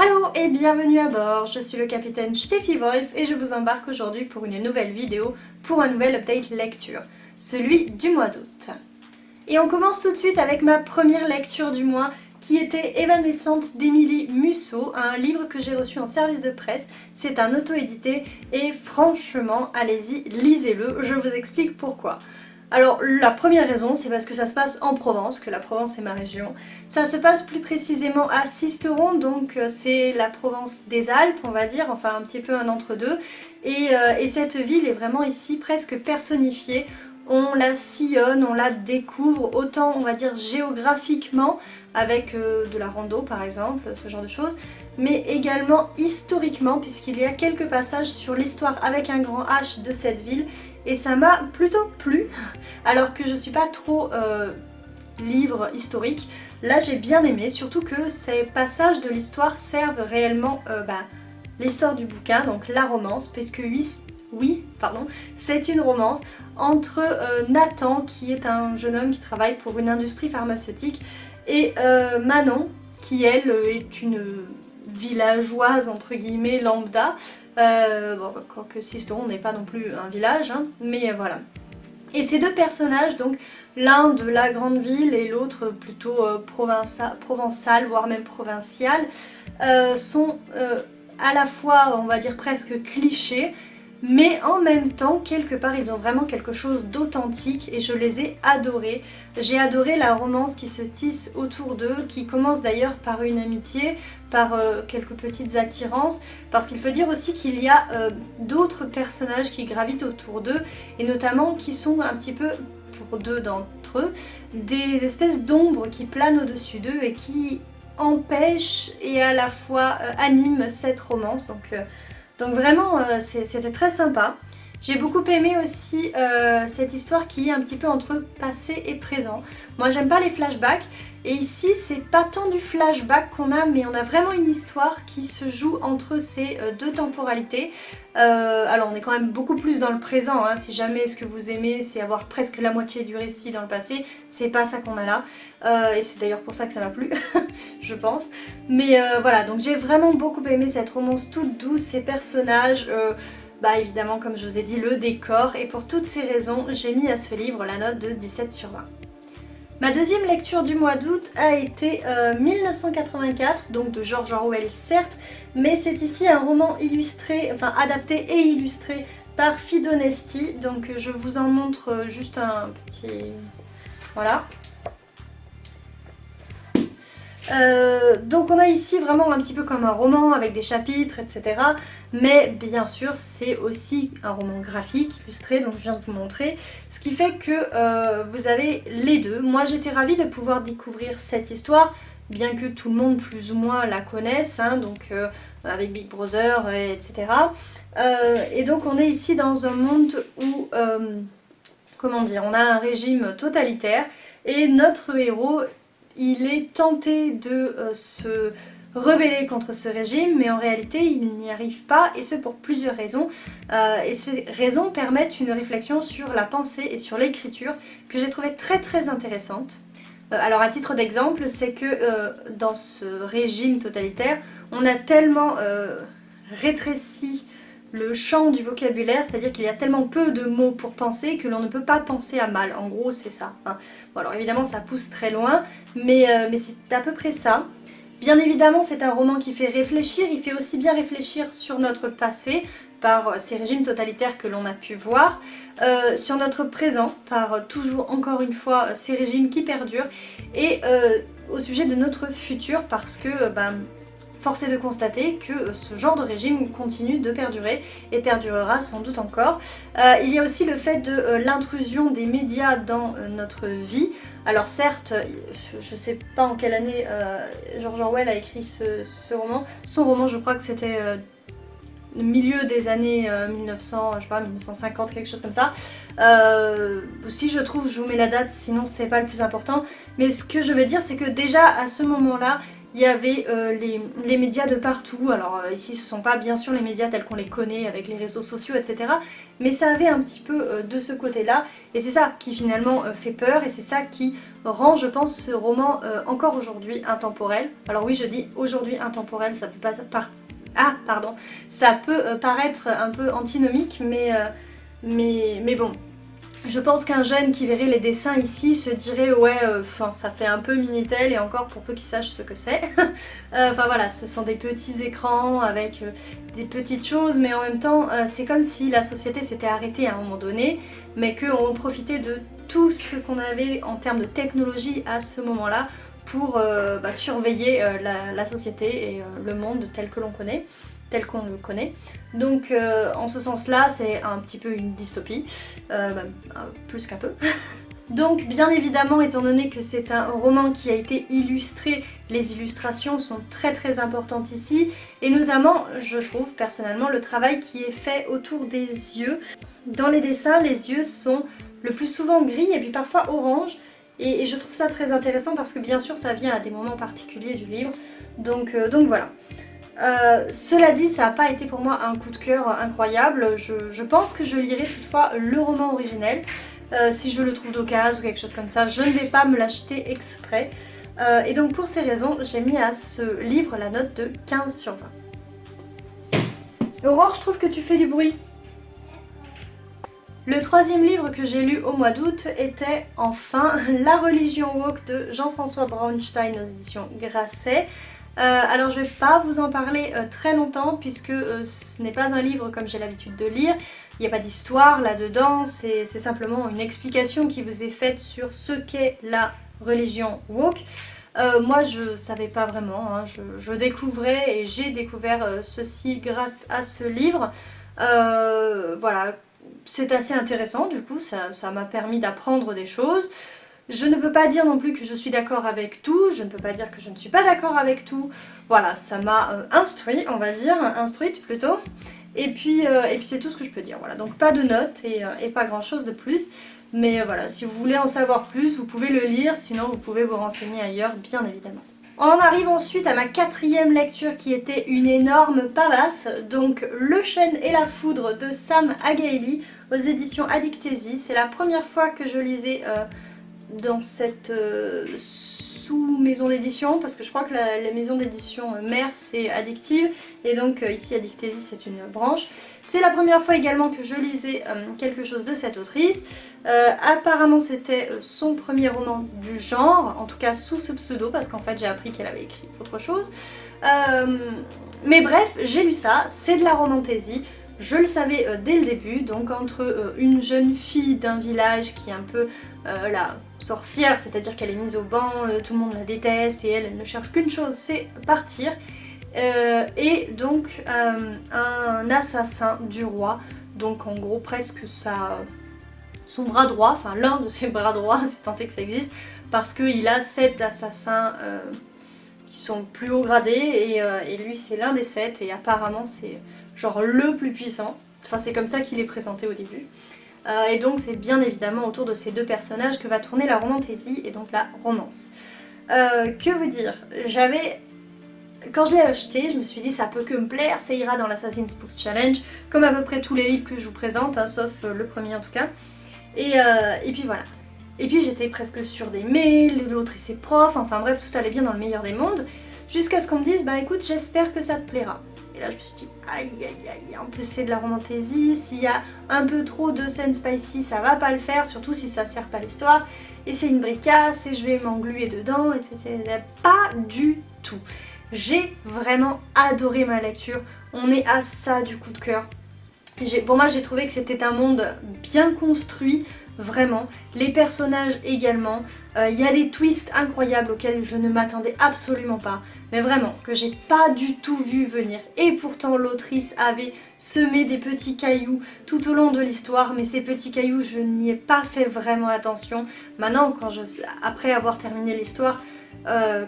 Allô et bienvenue à bord, je suis le capitaine Steffi Wolf et je vous embarque aujourd'hui pour une nouvelle vidéo pour un nouvel update lecture, celui du mois d'août. Et on commence tout de suite avec ma première lecture du mois qui était Évanescente d'Émilie Musso, un livre que j'ai reçu en service de presse. C'est un auto-édité et franchement, allez-y, lisez-le, je vous explique pourquoi. Alors la première raison, c'est parce que ça se passe en Provence, que la Provence est ma région. Ça se passe plus précisément à Sisteron, donc c'est la Provence des Alpes, on va dire, enfin un petit peu un entre-deux. Et cette ville est vraiment ici presque personnifiée. On la sillonne, on la découvre, autant on va dire géographiquement, avec de la rando par exemple, ce genre de choses, mais également historiquement, puisqu'il y a quelques passages sur l'histoire avec un grand H de cette ville, et ça m'a plutôt plu, alors que je suis pas trop livre historique. Là j'ai bien aimé, surtout que ces passages de l'histoire servent réellement l'histoire du bouquin, donc la romance, puisque c'est une romance entre Nathan, qui est un jeune homme qui travaille pour une industrie pharmaceutique, et Manon, qui elle est une villageoise entre guillemets lambda. Bon, quoique Sisteron n'est pas non plus un village, hein, mais voilà. Et ces deux personnages, donc l'un de la grande ville et l'autre plutôt provençal, voire même provincial, sont à la fois, on va dire, presque clichés, mais en même temps, quelque part, ils ont vraiment quelque chose d'authentique et je les ai adorés. J'ai adoré la romance qui se tisse autour d'eux, qui commence d'ailleurs par une amitié, par quelques petites attirances, parce qu'il faut dire aussi qu'il y a d'autres personnages qui gravitent autour d'eux, et notamment qui sont un petit peu, pour deux d'entre eux, des espèces d'ombres qui planent au-dessus d'eux et qui empêchent et à la fois animent cette romance. Donc vraiment, c'était très sympa. J'ai beaucoup aimé aussi cette histoire qui est un petit peu entre passé et présent. Moi j'aime pas les flashbacks, et ici c'est pas tant du flashback qu'on a, mais on a vraiment une histoire qui se joue entre ces deux temporalités. Alors on est quand même beaucoup plus dans le présent, hein. Si jamais ce que vous aimez c'est avoir presque la moitié du récit dans le passé, c'est pas ça qu'on a là. Et c'est d'ailleurs pour ça que ça m'a plu, je pense. Mais voilà, donc j'ai vraiment beaucoup aimé cette romance toute douce, ces personnages... évidemment, comme je vous ai dit, le décor, et pour toutes ces raisons, j'ai mis à ce livre la note de 17 sur 20. Ma deuxième lecture du mois d'août a été 1984, donc de George Orwell certes, mais c'est ici un roman illustré, enfin adapté et illustré par Fidonesti, donc je vous en montre juste un petit... voilà. Donc on a ici vraiment un petit peu comme un roman avec des chapitres, etc. Mais bien sûr c'est aussi un roman graphique, illustré, donc je viens de vous montrer. Ce qui fait que vous avez les deux. Moi j'étais ravie de pouvoir découvrir cette histoire, bien que tout le monde plus ou moins la connaisse, hein, donc avec Big Brother, etc. Et donc on est ici dans un monde où, comment dire, on a un régime totalitaire et notre héros... il est tenté de se rebeller contre ce régime, mais en réalité il n'y arrive pas, et ce pour plusieurs raisons. Et ces raisons permettent une réflexion sur la pensée et sur l'écriture que j'ai trouvé très très intéressante. Alors à titre d'exemple, c'est que dans ce régime totalitaire, on a tellement rétréci le champ du vocabulaire, c'est-à-dire qu'il y a tellement peu de mots pour penser que l'on ne peut pas penser à mal. En gros, c'est ça, hein. Bon, alors évidemment, ça pousse très loin, mais c'est à peu près ça. Bien évidemment, c'est un roman qui fait réfléchir. Il fait aussi bien réfléchir sur notre passé, par ces régimes totalitaires que l'on a pu voir, sur notre présent, par toujours, encore une fois, ces régimes qui perdurent, et au sujet de notre futur, parce que... force est de constater que ce genre de régime continue de perdurer et perdurera sans doute encore. Il y a aussi le fait de l'intrusion des médias dans notre vie. Alors certes, je ne sais pas en quelle année George Orwell a écrit ce roman. Son roman, je crois que c'était le milieu des années 1900, je sais pas, 1950, quelque chose comme ça. Si je trouve, je vous mets la date, sinon c'est pas le plus important. Mais ce que je veux dire, c'est que déjà à ce moment-là, il y avait les médias de partout. Alors ici ce ne sont pas bien sûr les médias tels qu'on les connaît avec les réseaux sociaux, etc. Mais ça avait un petit peu de ce côté-là. Et c'est ça qui finalement fait peur et c'est ça qui rend, je pense, ce roman encore aujourd'hui intemporel. Alors oui, je dis aujourd'hui intemporel, ça peut pas ça peut paraître un peu antinomique, mais bon. Je pense qu'un jeune qui verrait les dessins ici se dirait ouais, ça fait un peu Minitel et encore pour peu qu'il sache ce que c'est. Enfin voilà, ce sont des petits écrans avec des petites choses, mais en même temps c'est comme si la société s'était arrêtée à un moment donné, mais qu'on profitait de tout ce qu'on avait en termes de technologie à ce moment-là pour surveiller la société et le monde tel que l'on connaît. Tel qu'on le connaît. Donc en ce sens-là, c'est un petit peu une dystopie, même plus qu'un peu. Donc bien évidemment, étant donné que c'est un roman qui a été illustré, les illustrations sont très très importantes ici, et notamment, je trouve personnellement, le travail qui est fait autour des yeux. Dans les dessins, les yeux sont le plus souvent gris et puis parfois orange, et je trouve ça très intéressant parce que bien sûr ça vient à des moments particuliers du livre, donc voilà. Cela dit, ça n'a pas été pour moi un coup de cœur incroyable. Je pense que je lirai toutefois le roman originel. Si je le trouve d'occasion ou quelque chose comme ça, je ne vais pas me l'acheter exprès. Et donc pour ces raisons, j'ai mis à ce livre la note de 15 sur 20. Aurore, je trouve que tu fais du bruit. Le troisième livre que j'ai lu au mois d'août était enfin La religion woke de Jean-François Braunstein aux éditions Grasset. Alors je vais pas vous en parler très longtemps puisque ce n'est pas un livre comme j'ai l'habitude de lire, il n'y a pas d'histoire là-dedans, c'est simplement une explication qui vous est faite sur ce qu'est la religion woke. Moi je savais pas vraiment, hein, je découvrais et j'ai découvert ceci grâce à ce livre. Voilà, c'est assez intéressant du coup, ça m'a permis d'apprendre des choses. Je ne peux pas dire non plus que je suis d'accord avec tout, je ne peux pas dire que je ne suis pas d'accord avec tout. Voilà, ça m'a instruite plutôt. Et puis c'est tout ce que je peux dire. Voilà, donc pas de notes et pas grand chose de plus. Mais voilà, si vous voulez en savoir plus, vous pouvez le lire, sinon vous pouvez vous renseigner ailleurs, bien évidemment. On arrive ensuite à ma quatrième lecture qui était une énorme pavasse, donc Le chêne et la foudre de Sam Agaili aux éditions Addictesi. C'est la première fois que je lisais dans cette sous-maison d'édition, parce que je crois que la maison d'édition mère c'est Addictive, et donc ici Addictesi c'est une branche. C'est la première fois également que je lisais quelque chose de cette autrice. Apparemment c'était son premier roman du genre, en tout cas sous ce pseudo, parce qu'en fait j'ai appris qu'elle avait écrit autre chose. Mais bref, j'ai lu ça, c'est de la romantaisie. Je le savais dès le début, donc entre une jeune fille d'un village qui est un peu la sorcière, c'est-à-dire qu'elle est mise au banc, tout le monde la déteste et elle ne cherche qu'une chose, c'est partir. Et donc un assassin du roi, donc en gros presque son bras droit, enfin l'un de ses bras droits, si tant est que ça existe, parce qu'il a 7 assassins qui sont plus haut gradés et lui c'est l'un des 7 et apparemment c'est genre le plus puissant, enfin c'est comme ça qu'il est présenté au début. Et donc c'est bien évidemment autour de ces deux personnages que va tourner la romantaisie et donc la romance. Que vous dire, quand je l'ai acheté, je me suis dit ça peut que me plaire, ça ira dans l'Assassin's Books Challenge, comme à peu près tous les livres que je vous présente, hein, sauf le premier en tout cas. Et puis voilà. Et puis j'étais presque sûre d'aimer, l'autrice est prof, enfin bref, tout allait bien dans le meilleur des mondes, jusqu'à ce qu'on me dise bah écoute, j'espère que ça te plaira. Et là je me suis dit aïe aïe aïe, en plus c'est de la romantaisie, s'il y a un peu trop de scènes spicy ça va pas le faire, surtout si ça sert pas l'histoire, et c'est une bricasse et je vais m'engluer dedans, etc. Pas du tout. J'ai vraiment adoré ma lecture, on est à ça du coup de cœur. Pour moi j'ai trouvé que c'était un monde bien construit, vraiment, les personnages également, il y a des twists incroyables auxquels je ne m'attendais absolument pas, mais vraiment, que j'ai pas du tout vu venir, et pourtant l'autrice avait semé des petits cailloux tout au long de l'histoire, mais ces petits cailloux je n'y ai pas fait vraiment attention. Maintenant, après avoir terminé l'histoire,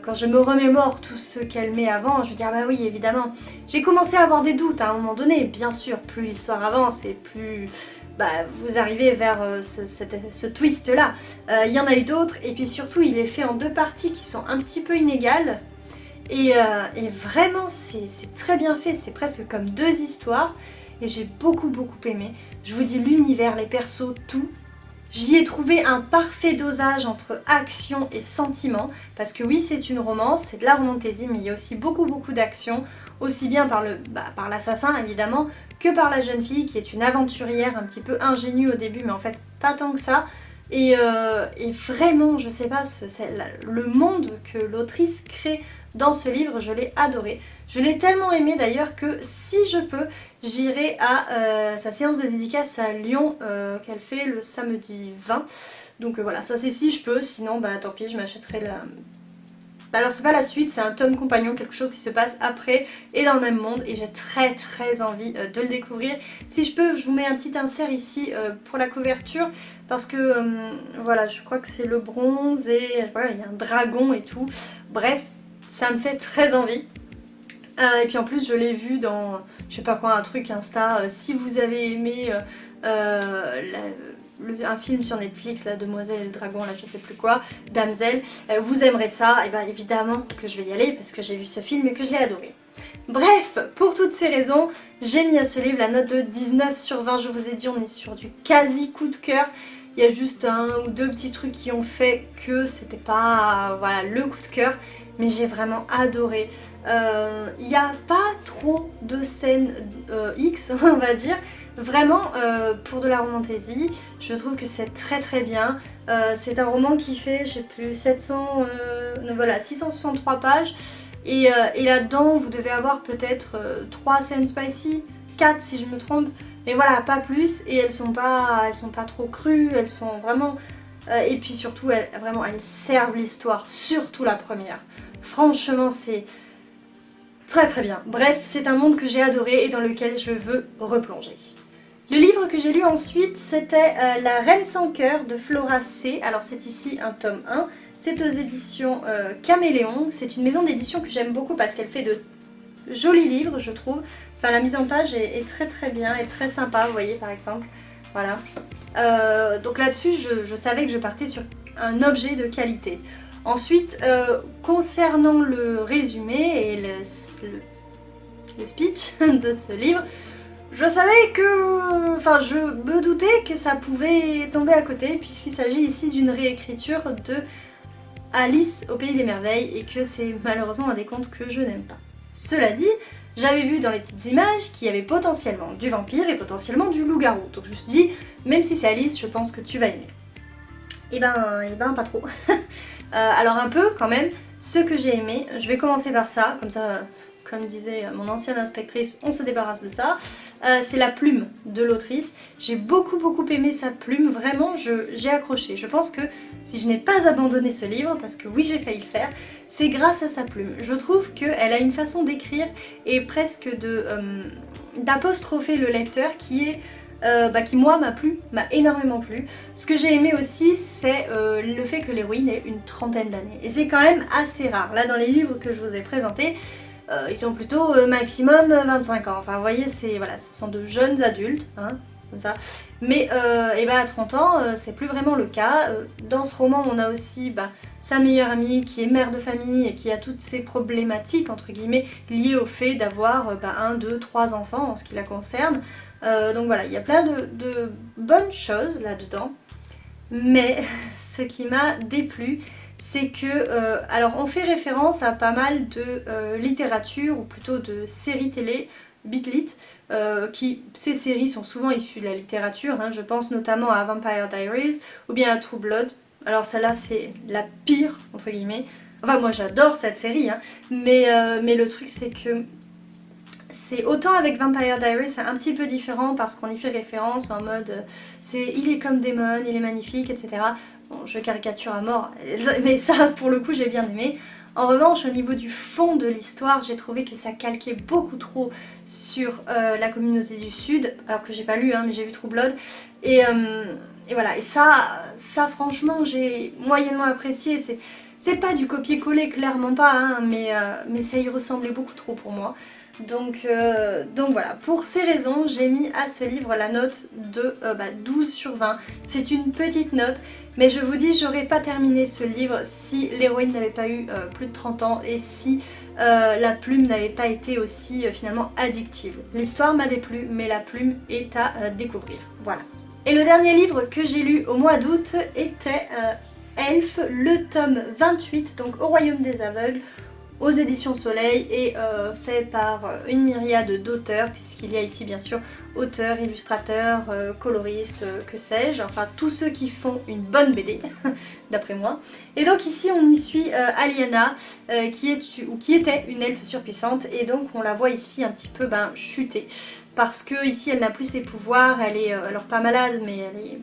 quand je me remémore tout ce qu'elle met avant, je me dis ah bah oui évidemment, j'ai commencé à avoir des doutes à un moment donné, bien sûr, plus l'histoire avance et plus vous arrivez vers ce twist là. Il y en a eu d'autres et puis surtout il est fait en deux parties qui sont un petit peu inégales Et vraiment c'est très bien fait, c'est presque comme deux histoires et j'ai beaucoup aimé. Je vous dis l'univers, les persos, tout. J'y ai trouvé un parfait dosage entre action et sentiment, parce que oui c'est une romance, c'est de la romantasy, mais il y a aussi beaucoup d'action, aussi bien par l'assassin évidemment, que par la jeune fille qui est une aventurière un petit peu ingénue au début, mais en fait pas tant que ça. Et vraiment, je sais pas, le monde que l'autrice crée dans ce livre, je l'ai adoré. Je l'ai tellement aimé d'ailleurs que si je peux, j'irai à sa séance de dédicace à Lyon qu'elle fait le samedi 20. Donc voilà, ça c'est si je peux, sinon bah tant pis, je m'achèterai la... Alors c'est pas la suite, c'est un tome compagnon, quelque chose qui se passe après et dans le même monde et j'ai très envie de le découvrir. Si je peux, je vous mets un petit insert ici pour la couverture parce que voilà, je crois que c'est le bronze et voilà, il y a un dragon et tout. Bref, ça me fait très envie. Et puis en plus je l'ai vu dans, je sais pas quoi, un truc Insta, si vous avez aimé un film sur Netflix, La Demoiselle et le Dragon, là je sais plus quoi, Damsel, vous aimerez ça, et bien évidemment que je vais y aller parce que j'ai vu ce film et que je l'ai adoré. Bref, pour toutes ces raisons, j'ai mis à ce livre la note de 19 sur 20, je vous ai dit on est sur du quasi coup de cœur. Il y a juste un ou deux petits trucs qui ont fait que c'était pas voilà, le coup de cœur, mais j'ai vraiment adoré. Il n'y a pas trop de scènes X, on va dire. Vraiment, pour de la romantasy, je trouve que c'est très bien. C'est un roman qui fait, je sais plus, 663 pages. Et là-dedans, vous devez avoir peut-être 3 scènes spicy, 4 si je me trompe. Mais voilà, pas plus. Et elles sont pas trop crues, elles sont vraiment... et puis surtout, elles servent l'histoire, surtout la première. Franchement, c'est... très bien. Bref, c'est un monde que j'ai adoré et dans lequel je veux replonger. Le livre que j'ai lu ensuite, c'était La Reine sans cœur de Flora C. Alors c'est ici un tome 1. C'est aux éditions Caméléon. C'est une maison d'édition que j'aime beaucoup parce qu'elle fait de jolis livres, je trouve. Enfin, la mise en page est très bien et très sympa, vous voyez par exemple. Voilà. Donc là-dessus, je savais que je partais sur un objet de qualité. Ensuite, concernant le résumé et le speech de ce livre, je savais que... Enfin, je me doutais que ça pouvait tomber à côté puisqu'il s'agit ici d'une réécriture de Alice au Pays des Merveilles et que c'est malheureusement un des contes que je n'aime pas. Cela dit, j'avais vu dans les petites images qu'il y avait potentiellement du vampire et potentiellement du loup-garou. Donc je me suis dit, même si c'est Alice, je pense que tu vas aimer. Et ben pas trop. Alors un peu quand même, ce que j'ai aimé, je vais commencer par ça, comme ça, comme disait mon ancienne inspectrice, on se débarrasse de ça. C'est la plume de l'autrice. J'ai beaucoup aimé sa plume, vraiment j'ai accroché. Je pense que si je n'ai pas abandonné ce livre, parce que oui j'ai failli le faire, c'est grâce à sa plume. Je trouve qu'elle a une façon d'écrire et presque d'apostropher le lecteur qui est... qui moi m'a énormément plu. Ce que j'ai aimé aussi c'est le fait que l'héroïne ait une trentaine d'années. Et c'est quand même assez rare. Là dans les livres que je vous ai présentés, ils sont plutôt maximum 25 ans. Enfin vous voyez, voilà, ce sont de jeunes adultes, hein, comme ça. Mais à 30 ans, c'est plus vraiment le cas. Dans ce roman, on a aussi sa meilleure amie qui est mère de famille et qui a toutes ces problématiques, entre guillemets, liées au fait d'avoir 1, 2, 3 enfants en ce qui la concerne. Donc voilà, il y a plein de bonnes choses là-dedans. Mais ce qui m'a déplu, c'est que, alors on fait référence à pas mal de littérature, ou plutôt de séries télé, Bitlit, ces séries sont souvent issues de la littérature, hein, je pense notamment à Vampire Diaries, ou bien à True Blood. Alors celle-là c'est la pire, entre guillemets. Enfin moi j'adore cette série, hein, mais le truc c'est que c'est autant avec Vampire Diaries, c'est un petit peu différent parce qu'on y fait référence en mode il est comme Damon, il est magnifique, etc. Bon, je caricature à mort, mais ça pour le coup j'ai bien aimé. En revanche, au niveau du fond de l'histoire, j'ai trouvé que ça calquait beaucoup trop sur la communauté du Sud, alors que j'ai pas lu, hein, mais j'ai vu True Blood. Et voilà, et ça franchement j'ai moyennement apprécié. C'est pas du copier-coller, clairement pas, hein, mais ça y ressemblait beaucoup trop pour moi. Donc voilà, pour ces raisons, j'ai mis à ce livre la note de 12 sur 20. C'est une petite note, mais je vous dis, j'aurais pas terminé ce livre si l'héroïne n'avait pas eu plus de 30 ans et si la plume n'avait pas été aussi finalement addictive. L'histoire m'a déplu, mais la plume est à découvrir. Voilà. Et le dernier livre que j'ai lu au mois d'août était Elf, le tome 28, donc Au Royaume des Aveugles, aux éditions Soleil et fait par une myriade d'auteurs, puisqu'il y a ici bien sûr auteurs, illustrateurs, coloristes, que sais-je, enfin tous ceux qui font une bonne BD, d'après moi. Et donc ici on y suit Aliana, qui était une elfe surpuissante, et donc on la voit ici un petit peu chuter, parce que ici elle n'a plus ses pouvoirs, elle est alors pas malade, mais elle est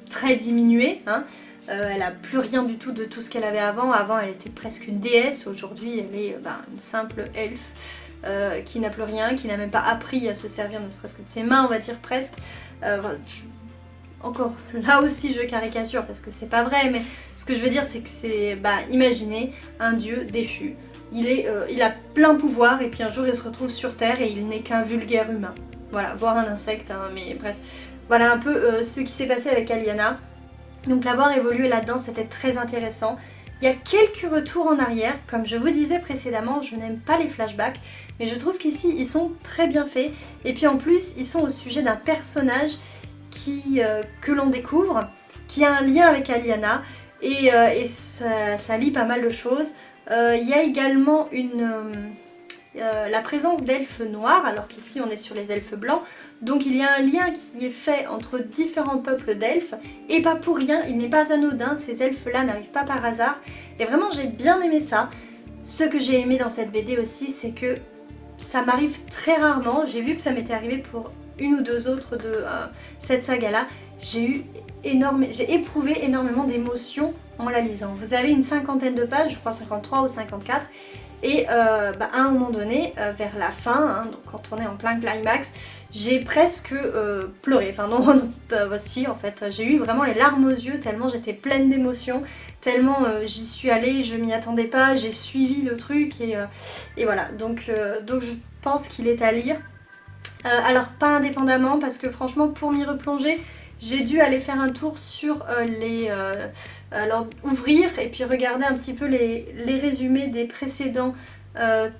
très diminuée, hein. Elle n'a plus rien du tout de tout ce qu'elle avait avant. Avant elle était presque une déesse, aujourd'hui elle est une simple elfe qui n'a plus rien, qui n'a même pas appris à se servir ne serait-ce que de ses mains, on va dire presque. Encore là aussi je caricature parce que c'est pas vrai, mais ce que je veux dire c'est que c'est, imaginez un dieu déchu. Il a plein pouvoir et puis un jour il se retrouve sur Terre et il n'est qu'un vulgaire humain. Voilà, voire un insecte, hein, mais bref. Voilà un peu ce qui s'est passé avec Aliana. Donc la voir évoluer là-dedans, c'était très intéressant. Il y a quelques retours en arrière, comme je vous disais précédemment, je n'aime pas les flashbacks, mais je trouve qu'ici ils sont très bien faits. Et puis en plus, ils sont au sujet d'un personnage que l'on découvre, qui a un lien avec Aliana, et ça lie pas mal de choses. Il y a également la présence d'elfes noirs, alors qu'ici on est sur les elfes blancs, donc il y a un lien qui est fait entre différents peuples d'elfes, et pas pour rien, il n'est pas anodin, ces elfes-là n'arrivent pas par hasard, et vraiment j'ai bien aimé ça. Ce que j'ai aimé dans cette BD aussi, c'est que ça m'arrive très rarement, j'ai vu que ça m'était arrivé pour une ou deux autres de cette saga-là, j'ai éprouvé énormément d'émotions en la lisant. Vous avez une cinquantaine de pages, je crois 53 ou 54, et à un moment donné, vers la fin, hein, donc quand on est en plein climax, j'ai presque pleuré. Enfin non, si en fait, j'ai eu vraiment les larmes aux yeux tellement j'étais pleine d'émotions, tellement j'y suis allée, je m'y attendais pas, j'ai suivi le truc et voilà. Donc je pense qu'il est à lire. Alors pas indépendamment parce que franchement pour m'y replonger, j'ai dû aller faire un tour sur alors ouvrir et puis regarder un petit peu les résumés des précédents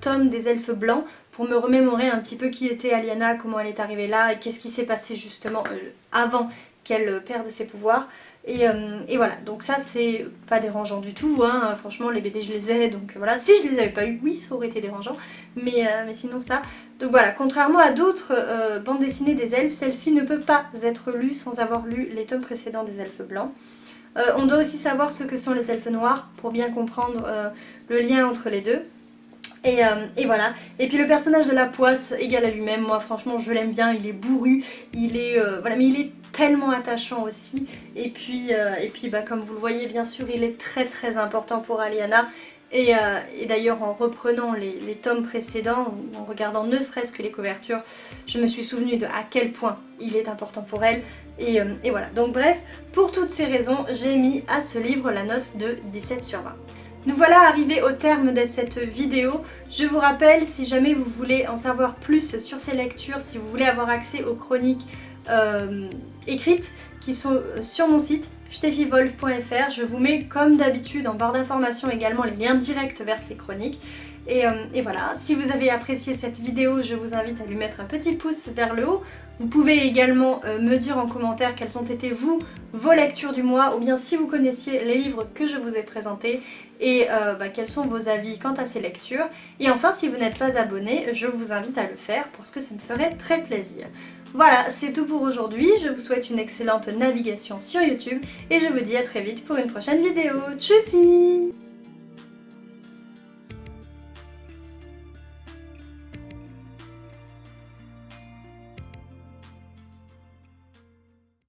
tomes des elfes blancs pour me remémorer un petit peu qui était Aliana, comment elle est arrivée là et qu'est-ce qui s'est passé justement avant qu'elle perde ses pouvoirs. Et voilà, donc ça c'est pas dérangeant du tout, hein. Franchement les BD je les ai, donc voilà, si je les avais pas eu, oui ça aurait été dérangeant, mais sinon ça. Donc voilà, contrairement à d'autres bandes dessinées des elfes, celle-ci ne peut pas être lue sans avoir lu les tomes précédents des elfes blancs. On doit aussi savoir ce que sont les elfes noirs pour bien comprendre le lien entre les deux. Et voilà, et puis le personnage de la poisse égal à lui-même, moi franchement je l'aime bien, il est bourru, il est voilà, mais il est tellement attachant aussi, et puis comme vous le voyez bien sûr il est très très important pour Aliana, et d'ailleurs en reprenant les tomes précédents, en regardant ne serait-ce que les couvertures, je me suis souvenue de à quel point il est important pour elle, et voilà, donc bref, pour toutes ces raisons j'ai mis à ce livre la note de 17/20. Nous voilà arrivés au terme de cette vidéo. Je vous rappelle, si jamais vous voulez en savoir plus sur ces lectures, si vous voulez avoir accès aux chroniques écrites qui sont sur mon site steffivolf.fr, je vous mets comme d'habitude en barre d'informations également les liens directs vers ces chroniques. Et voilà, si vous avez apprécié cette vidéo, je vous invite à lui mettre un petit pouce vers le haut. Vous pouvez également me dire en commentaire quelles ont été vos lectures du mois, ou bien si vous connaissiez les livres que je vous ai présentés, et quels sont vos avis quant à ces lectures. Et enfin, si vous n'êtes pas abonné, je vous invite à le faire parce que ça me ferait très plaisir. Voilà, c'est tout pour aujourd'hui, je vous souhaite une excellente navigation sur YouTube, et je vous dis à très vite pour une prochaine vidéo. Tchussy!